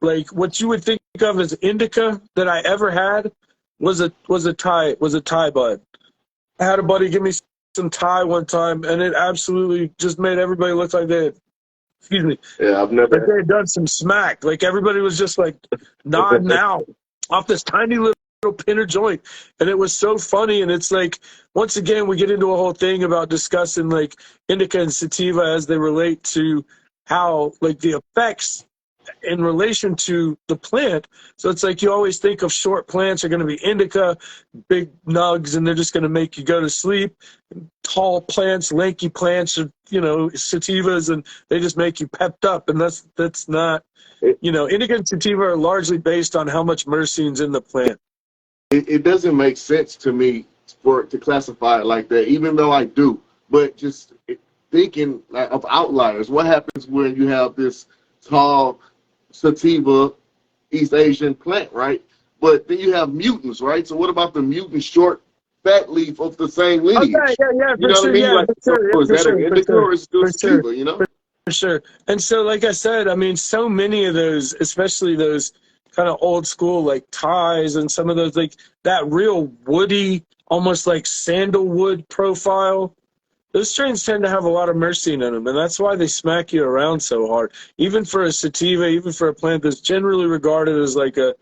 like, what you would think of as indica that I ever had was a Thai bud. I had a buddy give me some Thai one time, and it absolutely just made everybody look like they had done some smack. Like, everybody was just, like, nodding out off this tiny little pinner joint, and it was so funny. And it's like, once again, we get into a whole thing about discussing like indica and sativa as they relate to how like the effects in relation to the plant. So it's like you always think of short plants are going to be indica, big nugs, and they're just going to make you go to sleep. Tall plants, lanky plants are, sativas, and they just make you pepped up. And that's not, indica and sativa are largely based on how much myrcene's in the plant. It doesn't make sense to me to classify it like that, even though I do. But just thinking of outliers, what happens when you have this tall sativa East Asian plant, right? But then you have mutants, right? So what about the mutant short fat leaf of the same lineage? Okay, yeah, you know what I mean? Yeah, like, is that an indica or is it still sativa, For sure. And so, like I said, I mean, so many of those, especially those kind of old school, like ties and some of those, like that real woody, almost like sandalwood profile, those strains tend to have a lot of myrcene in them, and that's why they smack you around so hard. Even for a sativa, even for a plant that's generally regarded as like a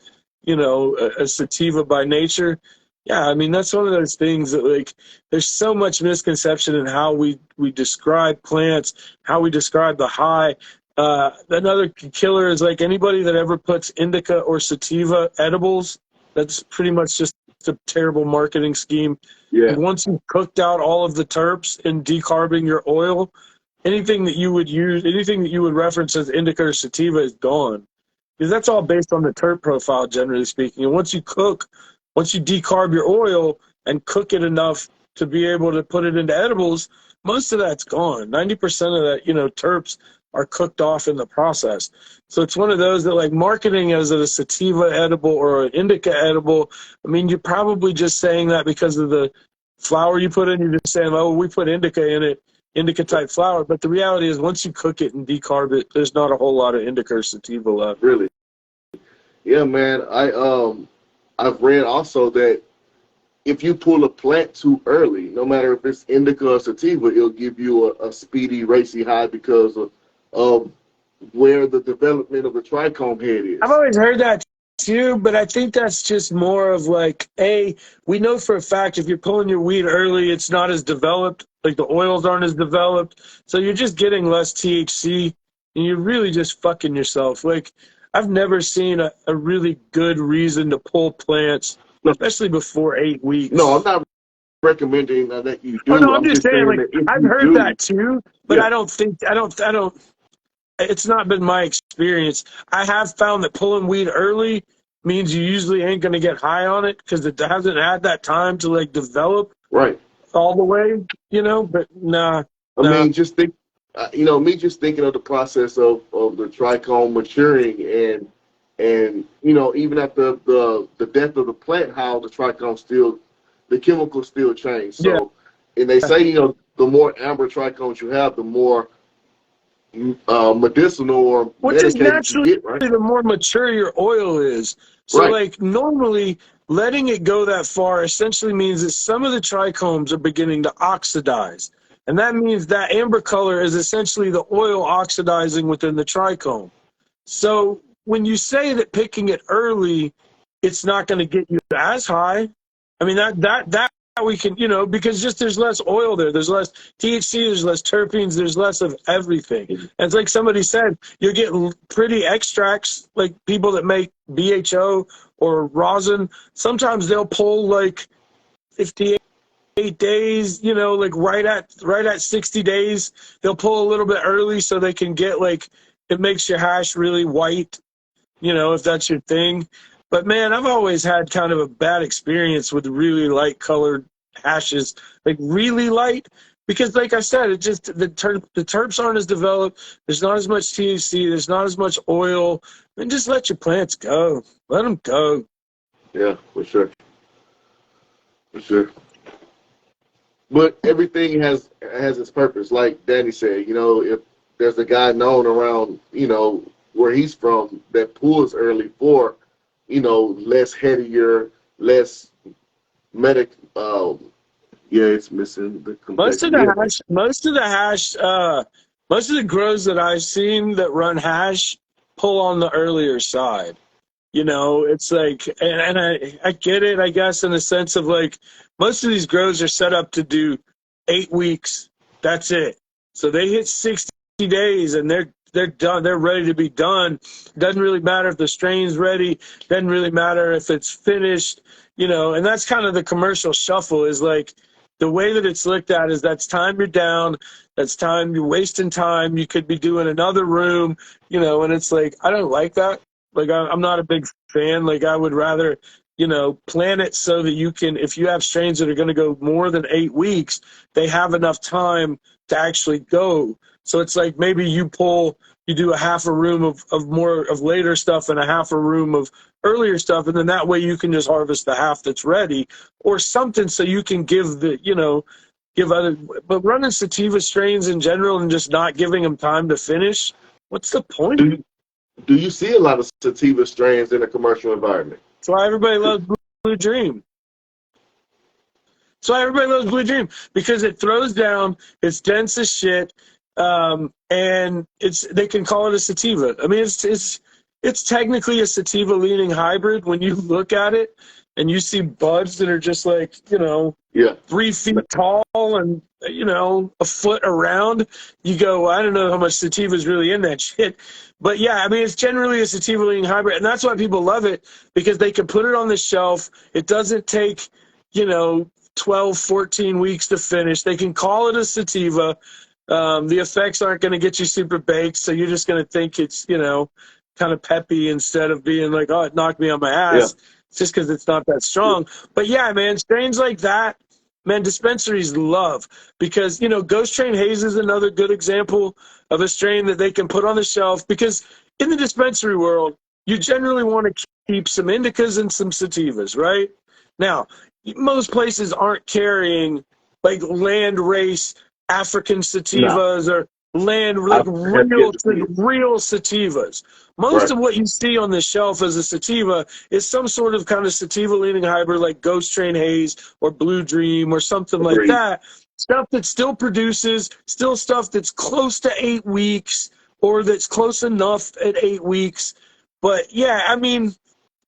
sativa by nature. Yeah, I mean, that's one of those things that, like, there's so much misconception in how we describe plants, how we describe the high. Another killer is, like, anybody that ever puts indica or sativa edibles, that's pretty much just a terrible marketing scheme. Yeah. And once you've cooked out all of the terps and decarbing your oil, anything that you would reference as indica or sativa is gone. Because that's all based on the terp profile, generally speaking. And once you decarb your oil and cook it enough to be able to put it into edibles, most of that's gone. 90% of that, terps are cooked off in the process. So it's one of those that, like, marketing as a sativa edible or an indica edible, I mean, you're probably just saying that because of the flower you put in. You're just saying, oh, we put indica in it, indica-type flower. But the reality is, once you cook it and decarb it, there's not a whole lot of indica or sativa left. Really? Yeah, man. I've read also that if you pull a plant too early, no matter if it's indica or sativa, it'll give you a speedy, racy high because of where the development of the trichome head is. I've always heard that too, but I think that's just more of like, we know for a fact if you're pulling your weed early, it's not as developed, like the oils aren't as developed, so you're just getting less THC, and you're really just fucking yourself. Like, I've never seen a really good reason to pull plants, especially before 8 weeks. No, I'm not recommending that you do. Oh, no, I'm just saying like, I've heard that too, but yeah. I don't, it's not been my experience. I have found that pulling weed early means you usually ain't going to get high on it because it hasn't had that time to, like, develop all the way, but nah. I mean, just think, me just thinking of the process of the trichome maturing and even at the death of the plant, how the trichome the chemicals still change. So, and they say, the more amber trichomes you have, the more medicinal or medicated you get, right? The more mature your oil is. So, like, normally letting it go that far essentially means that some of the trichomes are beginning to oxidize. And that means that amber color is essentially the oil oxidizing within the trichome. So when you say that picking it early, it's not going to get you as high, I mean, that we can, because just there's less oil there. There's less THC, there's less terpenes, there's less of everything. And it's like somebody said, you'll get pretty extracts, like people that make BHO or rosin. Sometimes they'll pull like 58 days, like right at 60 days. They'll pull a little bit early so they can get, like, it makes your hash really white, if that's your thing. But, man, I've always had kind of a bad experience with really light colored hashes, like really light, because, like I said, it just the terps aren't as developed. There's not as much THC. There's not as much oil. And just let your plants go. Let them go. Yeah, for sure. For sure. But everything has its purpose. Like Danny said, if there's a guy known around, where he's from that pulls early for, less headier, less it's missing the complexity. Most of the grows that I've seen that run hash pull on the earlier side. It's like, and I get it, I guess, in the sense of like most of these grows are set up to do 8 weeks. That's it. So they hit 60 days and they're done. They're ready to be done. Doesn't really matter if the strain's ready. Doesn't really matter if it's finished. And that's kind of the commercial shuffle, is like the way that it's looked at is that's time you're down. That's time you're wasting time. You could be doing another room, and it's like, I don't like that. Like, I'm not a big fan. Like, I would rather, plan it so that you can, if you have strains that are going to go more than 8 weeks, they have enough time to actually go. So it's like maybe you do a half a room of more of later stuff and a half a room of earlier stuff, and then that way you can just harvest the half that's ready or something, so you can give other. But running sativa strains in general and just not giving them time to finish, what's the point? Do you see a lot of sativa strains in a commercial environment? That's why everybody loves Blue Dream. So everybody loves Blue Dream because it throws down, it's dense as shit, and they can call it a sativa. I mean, it's technically a sativa leaning hybrid when you look at it, and you see buds that are just like 3 feet tall and a foot around. You go, well, I don't know how much sativa is really in that shit. But yeah, I mean, it's generally a sativa leaning hybrid, and that's why people love it, because they can put it on the shelf. It doesn't take 12, 14 weeks to finish. They can call it a sativa. The effects aren't going to get you super baked, so you're just going to think it's, kind of peppy instead of being like, oh, it knocked me on my ass. Yeah. It's just because it's not that strong. But yeah, man, strains like that, man, dispensaries love, because, Ghost Train Haze is another good example of a strain that they can put on the shelf, because in the dispensary world, you generally want to keep some indicas and some sativas, right? Now, most places aren't carrying like land race African sativas or land like real sativas. Most of what you see on the shelf as a sativa is some sort of kind of sativa leaning hybrid like Ghost Train Haze or Blue Dream or something like that. Stuff that still produces, still stuff that's close to 8 weeks or that's close enough at 8 weeks. But yeah, I mean,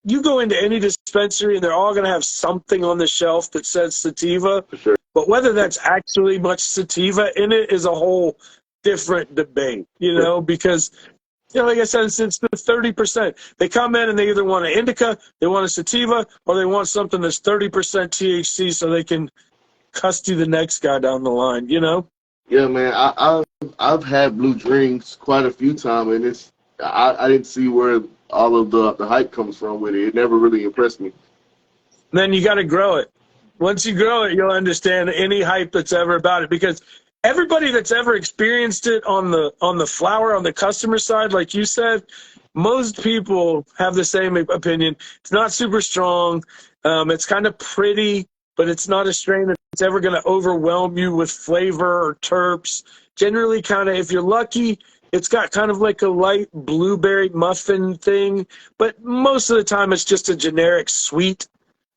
you go into any dispensary and they're all going to have something on the shelf that says sativa. For sure. But whether that's actually much sativa in it is a whole different debate, because, like I said, it's the 30%. They come in and they either want an indica, they want a sativa, or they want something that's 30% THC so they can cuss to the next guy down the line, Yeah, man. I've had Blue Dreams quite a few times, and I didn't see where all of the hype comes from with it. It never really impressed me. Then you got to grow it. Once you grow it, you'll understand any hype that's ever about it, because everybody that's ever experienced it on the flower, on the customer side, like you said, most people have the same opinion. It's not super strong. It's kind of pretty, but it's not a strain that's ever going to overwhelm you with flavor or terps. Generally, kind of, if you're lucky, it's got kind of like a light blueberry muffin thing, but most of the time it's just a generic sweet.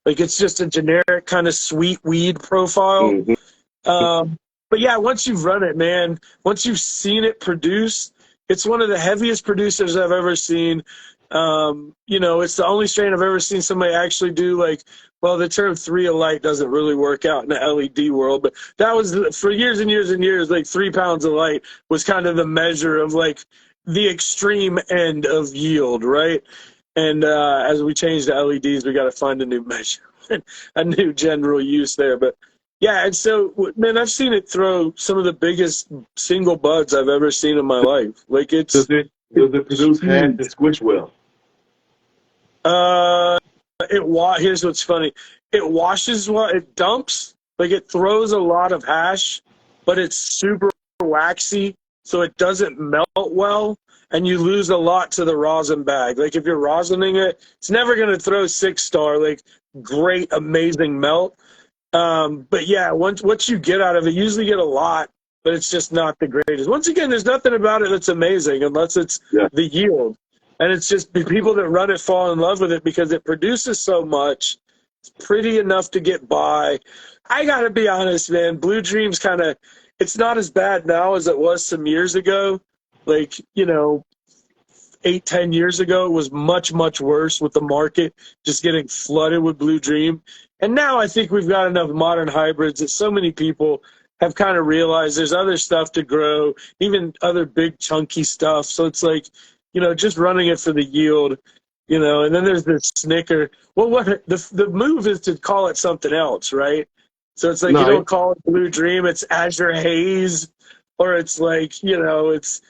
Like, it's just a generic kind of sweet weed profile. Mm-hmm. But yeah, once you've run it, man, once you've seen it produce, it's one of the heaviest producers I've ever seen. It's the only strain I've ever seen somebody actually do, like, well, the term 3 a light doesn't really work out in the LED world, but that was for years and years and years, like 3 pounds of light was kind of the measure of like the extreme end of yield, right? And as we change to LEDs, we got to find a new measure, a new general use there. But yeah, and so, man, I've seen it throw some of the biggest single buds I've ever seen in my life. Like, it's does it produce half the squish well? Here's what's funny. It washes it dumps. Like, it throws a lot of hash, but it's super waxy, so it doesn't melt well. And you lose a lot to the rosin bag. Like, if you're rosining it, it's never going to throw 6-star, like, great, amazing melt. But yeah, once you get out of it, you usually get a lot, but it's just not the greatest. Once again, there's nothing about it that's amazing unless it's the yield. And it's just people that run it fall in love with it because it produces so much. It's pretty enough to get by. I got to be honest, man, Blue Dream's kind of, it's not as bad now as it was some years ago. Like, 8-10 years ago, it was much, much worse with the market just getting flooded with Blue Dream. And now I think we've got enough modern hybrids that so many people have kind of realized there's other stuff to grow, even other big chunky stuff. So it's like, just running it for the yield, and then there's this snicker. Well, the move is to call it something else, right? So it's like you don't call it Blue Dream, it's Azure Haze, or it's like, it's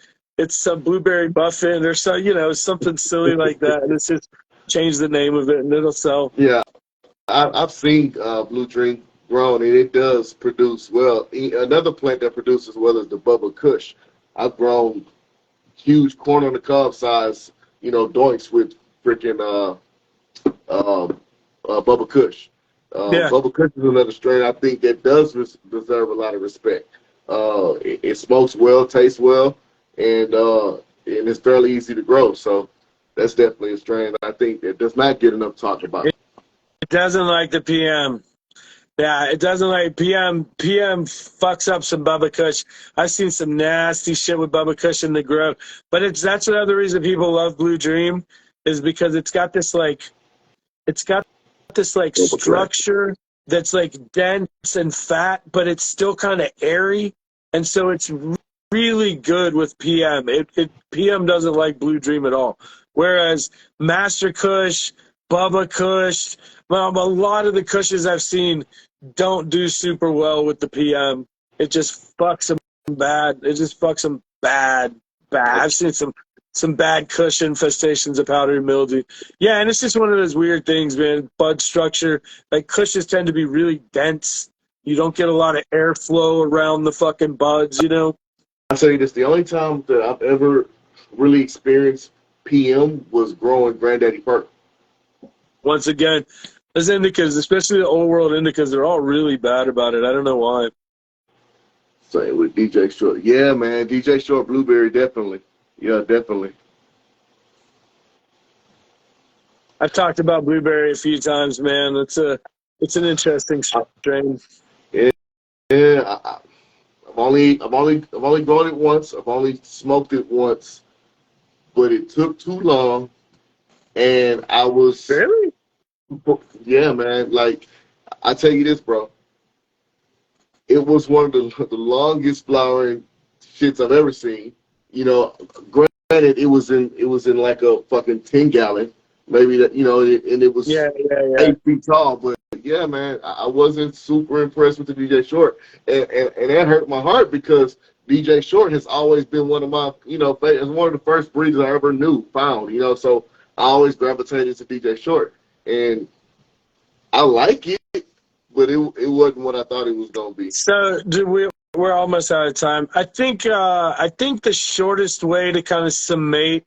some blueberry muffin or so, something silly like that. And it's just change the name of it and it'll sell. Yeah, I've seen Blue Dream grown, and it does produce well. Another plant that produces well is the Bubba Kush. I've grown huge corn on the cob size, doinks with freaking Bubba Kush. Bubba Kush is another strain I think that does deserve a lot of respect. It smokes well, tastes well, and it's fairly easy to grow. So that's definitely a strain I think that does not get enough talk about. It doesn't like the PM. Yeah, it doesn't like PM. PM fucks up some Bubba Kush. I've seen some nasty shit with Bubba Kush in the grow. But that's another reason people love Blue Dream is because it's got this structure that's like dense and fat, but it's still kind of airy. And so it's really good with PM. PM doesn't like Blue Dream at all. Whereas Master Kush, Bubba Kush, well, a lot of the Kushes I've seen don't do super well with the PM. It just fucks them bad. It just fucks them bad. I've seen some bad Kush infestations of powdery mildew. Yeah, and it's just one of those weird things, man. Bud structure. Like Kushes tend to be really dense. You don't get a lot of airflow around the fucking buds, I'll tell you this, the only time that I've ever really experienced PM was growing Granddaddy Perk. Once again, those indicas, especially the old world indicas, they're all really bad about it. I don't know why. Same with DJ Short. Yeah, man, DJ Short Blueberry, definitely. Yeah, definitely. I've talked about Blueberry a few times, man. It's an interesting strain. Yeah, I've only grown it once. I've only smoked it once, but it took too long, and I was really. Yeah, man. Like, I tell you this, bro. It was one of the longest flowering shits I've ever seen. Granted, it was in like a fucking 10-gallon, maybe that, and it was 8 feet tall. But yeah, man, I wasn't super impressed with the DJ Short, and that hurt my heart because DJ Short has always been one of my, it's one of the first breeds I ever found. So I always gravitated to DJ Short. And I like it, but it wasn't what I thought it was gonna be. So we're almost out of time. I think the shortest way to kind of summate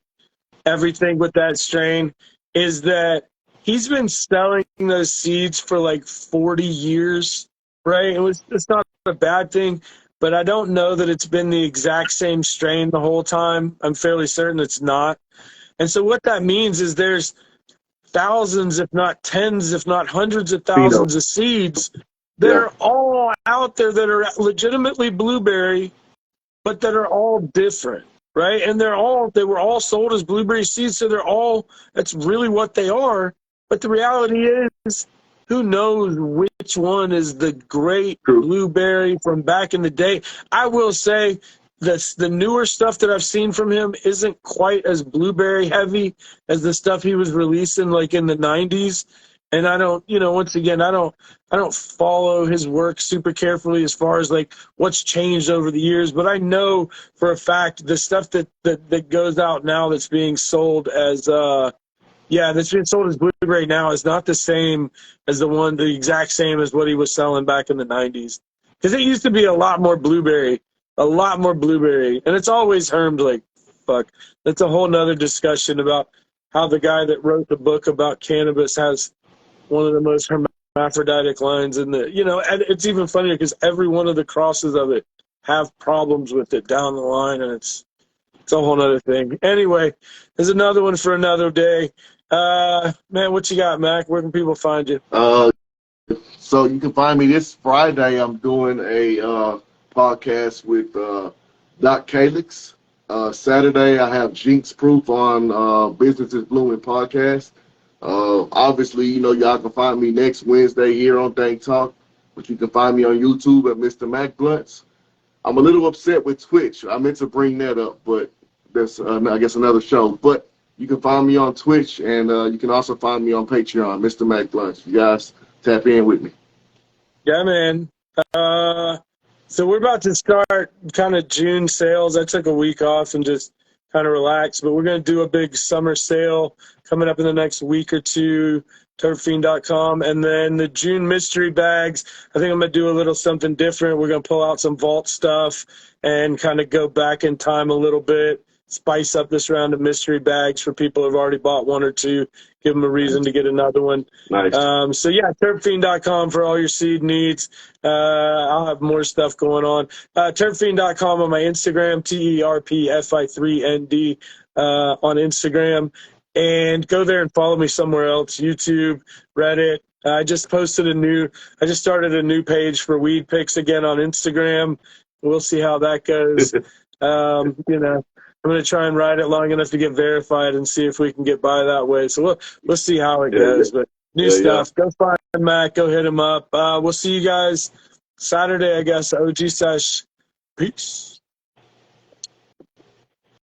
everything with that strain is that he's been selling those seeds for like 40 years, right? It's not a bad thing, but I don't know that it's been the exact same strain the whole time. I'm fairly certain it's not. And so what that means is there's thousands, if not tens, if not hundreds of thousands of seeds that are all out there that are legitimately blueberry, but that are all different, right? And they were all sold as blueberry seeds, so that's really what they are. But the reality is, who knows which one is the great blueberry from back in the day? I will say the newer stuff that I've seen from him isn't quite as blueberry heavy as the stuff he was releasing like in the 90s. And I don't, once again, I don't follow his work super carefully as far as like what's changed over the years. But I know for a fact the stuff that goes out now that's being sold as that's being sold as blueberry now is not the same as the exact same as what he was selling back in the 90s. Because it used to be a lot more blueberry. And it's always hermed like fuck. That's a whole nother discussion about how the guy that wrote the book about cannabis has one of the most hermaphroditic lines in the, and it's even funnier because every one of the crosses of it have problems with it down the line, and it's a whole nother thing. Anyway, there's another one for another day. Man, what you got, Mac? Where can people find you? So you can find me this Friday. I'm doing a podcast with Doc Calix. Saturday, I have Jinx Proof on Business is Blooming podcast. Obviously, y'all can find me next Wednesday here on Dank Talk, but you can find me on YouTube at Mr. Mac Blunts. I'm a little upset with Twitch. I meant to bring that up, but that's, I guess, another show. But you can find me on Twitch, and you can also find me on Patreon, Mr. Mac Blunts. You guys tap in with me. Yeah, man. So we're about to start kind of June sales. I took a week off and just kind of relaxed, but we're going to do a big summer sale coming up in the next week or two, terpfiend.com. And then the June mystery bags, I think I'm going to do a little something different. We're going to pull out some vault stuff and kind of go back in time a little bit, spice up this round of mystery bags for people who have already bought one or two, give them a reason to get another one. Nice. So yeah, terpfiend.com for all your seed needs. I'll have more stuff going on. Terpfiend.com on my Instagram, TERPFI3ND on Instagram. And go there and follow me somewhere else, YouTube, Reddit. I just started a new page for weed picks again on Instagram. We'll see how that goes. I'm going to try and ride it long enough to get verified and see if we can get by that way. So we'll see how it goes. But new stuff. Yeah. Go find Matt. Go hit him up. We'll see you guys Saturday, I guess. OG Sesh. Peace.